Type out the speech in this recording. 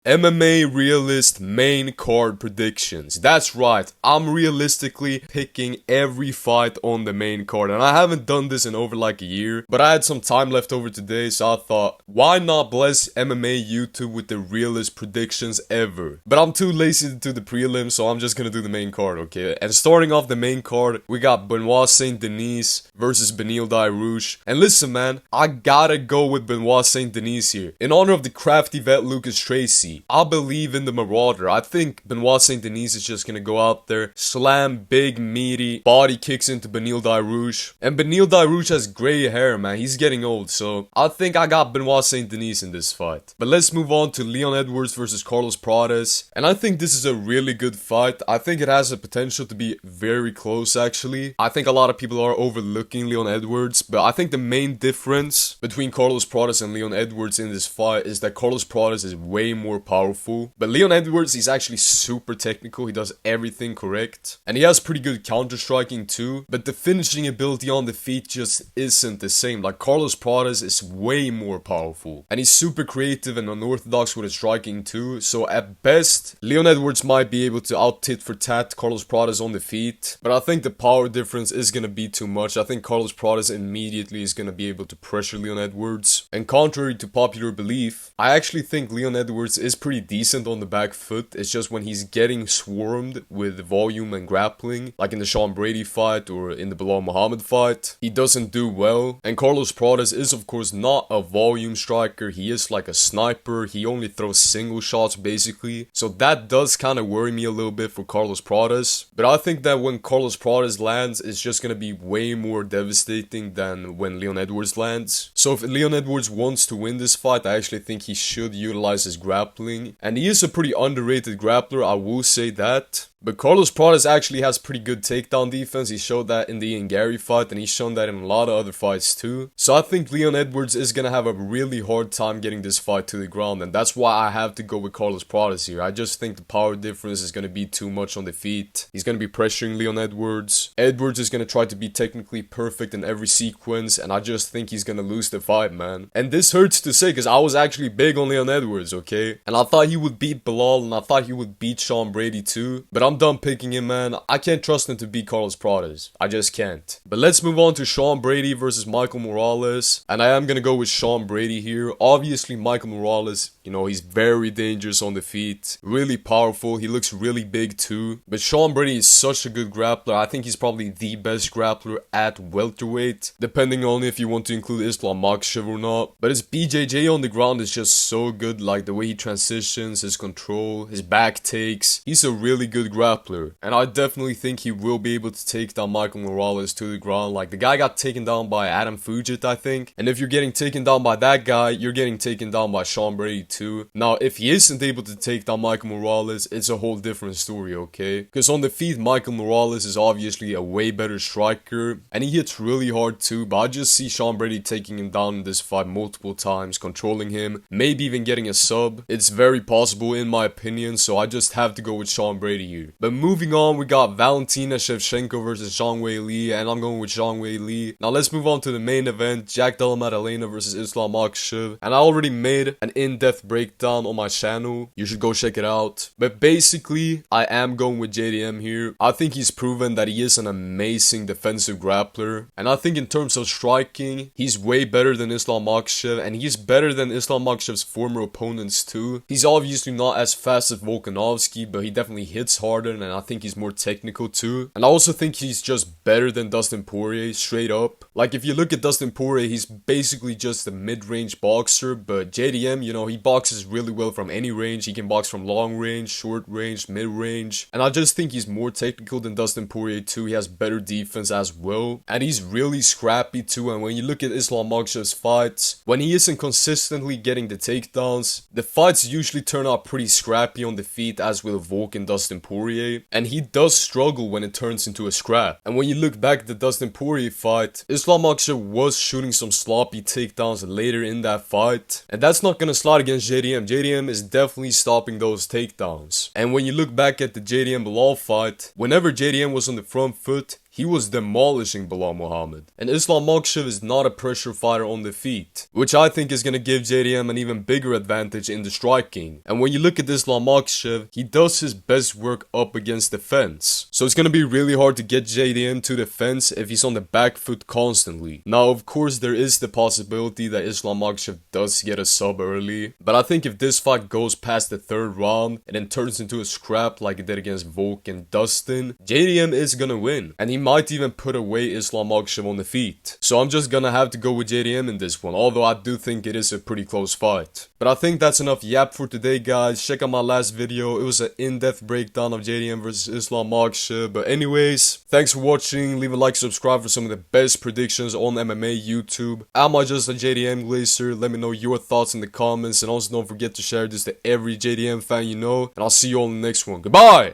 MMA realist main card predictions. That's right, I'm realistically picking every fight on the main card, and I haven't done this in over like a year, but I had some time left over today, so I thought, why not bless MMA YouTube with the realest predictions ever? But I'm too lazy to do the prelims, so I'm just gonna do the main card, okay? And starting off the main card, we got Benoit Saint Denis versus Beneil Dairouche. And listen, man, I gotta go with Benoit Saint Denis here. In honor of the crafty vet Lucas Tracy, I believe in the Marauder. I think Benoit Saint Denis is just gonna go out there, slam big, meaty, body kicks into Beneil Dairouche. And Beneil Dairouche has gray hair, man. He's getting old, so I think I got Benoit Saint Denis in this fight. But let's move on to Leon Edwards versus Carlos Prates. And I think this is a really good fight. I think it has the potential to be very close, actually. I think a lot of people are overlooking Leon Edwards, but I think the main difference between Carlos Prates and Leon Edwards in this fight is that Carlos Prates is way more powerful. But Leon Edwards, he's actually super technical. He does everything correct. And he has pretty good counter striking too. But the finishing ability on the feet just isn't the same. Like Carlos Prates is way more powerful. And he's super creative and unorthodox with his striking too. So at best, Leon Edwards might be able to out tit for tat Carlos Prates on the feet. But I think the power difference is going to be too much. I think Carlos Prates immediately is going to be able to pressure Leon Edwards. And contrary to popular belief, I actually think Leon Edwards is pretty decent on the back foot. It's just when he's getting swarmed with volume and grappling, like in the Sean Brady fight or in the Bilal Muhammad fight, he doesn't do well. And Carlos Prates is of course not a volume striker. He is like a sniper. He only throws single shots basically. So that does kind of worry me a little bit for Carlos Prates. But I think that when Carlos Prates lands, it's just going to be way more devastating than when Leon Edwards lands. So if Leon Edwards wants to win this fight, I actually think he should utilize his grappling. And he is a pretty underrated grappler, I will say that. But Carlos Prates actually has pretty good takedown defense. He showed that in the Ian Gary fight, and he's shown that in a lot of other fights too. So I think Leon Edwards is going to have a really hard time getting this fight to the ground, and that's why I have to go with Carlos Prates here. I just think the power difference is going to be too much on the feet. He's going to be pressuring Leon Edwards. Edwards is going to try to be technically perfect in every sequence, and I just think he's going to lose the fight, man. And this hurts to say because I was actually big on Leon Edwards, okay? And I thought he would beat Bilal, and I thought he would beat Sean Brady too. But I'm done picking him, man. I can't trust him to beat Carlos Prates. I just can't. But let's move on to Sean Brady versus Michael Morales. And I am going to go with Sean Brady here. Obviously, Michael Morales, you know, he's very dangerous on the feet. Really powerful. He looks really big too. But Sean Brady is such a good grappler. I think he's probably the best grappler at welterweight. Depending on if you want to include Islam Makhachev or not. But his BJJ on the ground is just so good. Like the way he transitions, his control, his back takes. He's a really good grappler. And I definitely think he will be able to take down Michael Morales to the ground. Like the guy got taken down by Adam Fugit, I think. And if you're getting taken down by that guy, you're getting taken down by Sean Brady too. Now, if he isn't able to take down Michael Morales, it's a whole different story, okay? Because on the feet, Michael Morales is obviously a way better striker. And he hits really hard too. But I just see Sean Brady taking him down in this fight multiple times, controlling him, maybe even getting a sub. It's very possible in my opinion. So I just have to go with Sean Brady here. But moving on, we got Valentina Shevchenko versus Zhang Weili, and I'm going with Zhang Weili. Now let's move on to the main event, Jack Della Maddalena versus Islam Makhachev. And I already made an in-depth breakdown on my channel. You should go check it out. But basically, I am going with JDM here. I think he's proven that he is an amazing defensive grappler. And I think in terms of striking, he's way better than Islam Makhachev, and he's better than Islam Makhachev's former opponents too. He's obviously not as fast as Volkanovski, but he definitely hits harder, and I think he's more technical too. And I also think he's just better than Dustin Poirier, straight up. Like if you look at Dustin Poirier, he's basically just a mid-range boxer, but JDM, you know, he boxes really well from any range. He can box from long range, short range, mid-range. And I just think he's more technical than Dustin Poirier too. He has better defense as well. And he's really scrappy too. And when you look at Islam Makhachev's fights, when he isn't consistently getting the takedowns, the fights usually turn out pretty scrappy on the feet, as will Volk and Dustin Poirier. And he does struggle when it turns into a scrap. And when you look back at the Dustin Poirier fight, Islam Makhachev was shooting some sloppy takedowns later in that fight. And that's not gonna slide against JDM. JDM is definitely stopping those takedowns. And when you look back at the JDM Bilal fight, whenever JDM was on the front foot, he was demolishing Bilal Muhammad. And Islam Makhachev is not a pressure fighter on the feet, which I think is going to give JDM an even bigger advantage in the striking. And when you look at Islam Makhachev, he does his best work up against the fence. So it's going to be really hard to get JDM to the fence if he's on the back foot constantly. Now, of course, there is the possibility that Islam Makhachev does get a sub early, but I think if this fight goes past the third round and then turns into a scrap like it did against Volk and Dustin, JDM is gonna win, and he might even put away Islam Makhachev on the feet. So I'm just gonna have to go with JDM in this one, although I do think it is a pretty close fight. But I think that's enough yap for today, guys. Check out my last video. It was an in-depth breakdown of JDM versus Islam Makhachev. But anyways, thanks for watching. Leave a like, subscribe for some of the best predictions on MMA YouTube. Am I just a JDM glazer? Let me know your thoughts in the comments, and also don't forget to share this to every JDM fan you know, and I'll see you all in the next one. Goodbye!